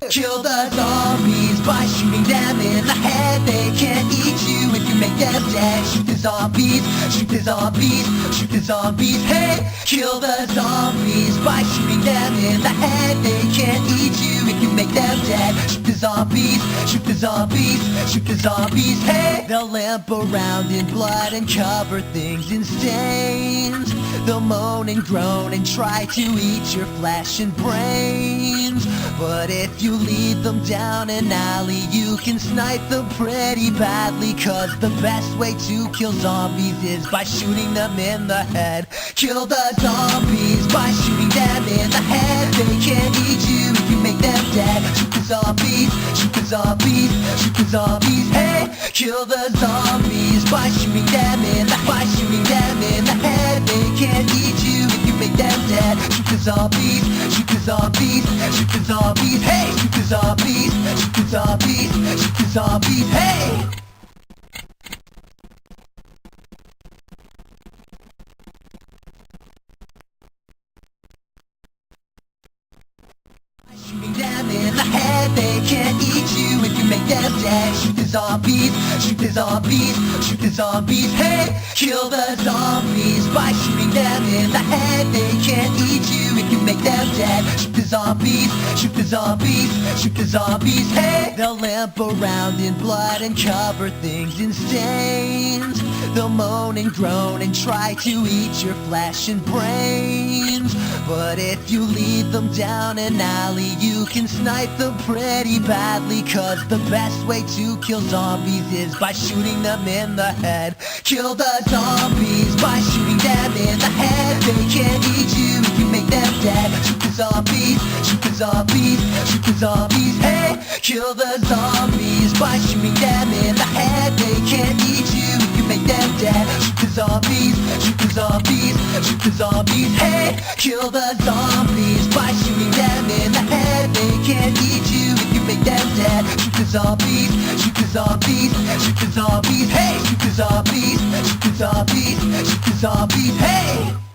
Kill the zombies by shooting them in the head. They can't eat you if you make them dead. Shoot the zombies, shoot the zombies, shoot the zombies. Hey, kill the zombies by shooting them in the head. They can't eat you if you make them dead. Shoot the zombies, shoot the zombies, shoot the zombies. Hey, they'll lamp around in blood and cover things in stains. They'll moan and groan and try to eat your flesh and brains. But if you lead them down an alley, you can snipe them pretty badly. Cause the best way to kill zombies is by shooting them in the head. Kill the zombies by shooting them in the head. They can't eat you if you make them dead. Shoot the zombies, shoot the zombies, shoot the zombies. Hey, kill the zombies by shooting them in the head. They can't eat you if you make them dead. Shoot the zombies, shoot the zombies, shoot the zombies. Hey, shoot the zombies, shoot the zombies, shoot the zombies. Hey. Shooting them in the head, they can't eat you if you make them dead. Shoot the zombies, shoot the zombies, shoot the zombies. Hey, kill the zombies by shooting them in the head. They can't eat you if you make them dead. Shoot the zombies, shoot the zombies, shoot the zombies. Hey, they'll lamp around in blood and cover things in stains. They'll moan and groan and try to eat your flesh and brains. But if you lead them down an alley, you can snipe them pretty badly. Cause the best way to kill zombies is by shooting them in the head. Kill the zombies by shooting them in the head. They can't eat you if you make them dead. Shoot the zombies, shoot the zombies, shoot the zombies. Hey, kill the zombies by shooting them in the head. They can't eat you if you make them dead. Shoot the zombies, shoot the zombies, shoot the zombies. Hey, kill the zombies by shooting them in the head. They can't eat you if you make them dead. Shoot the zombies, shoot the zombies, shoot the zombies. Hey, shoot the zombies, shoot the zombies, shoot the zombies. Hey.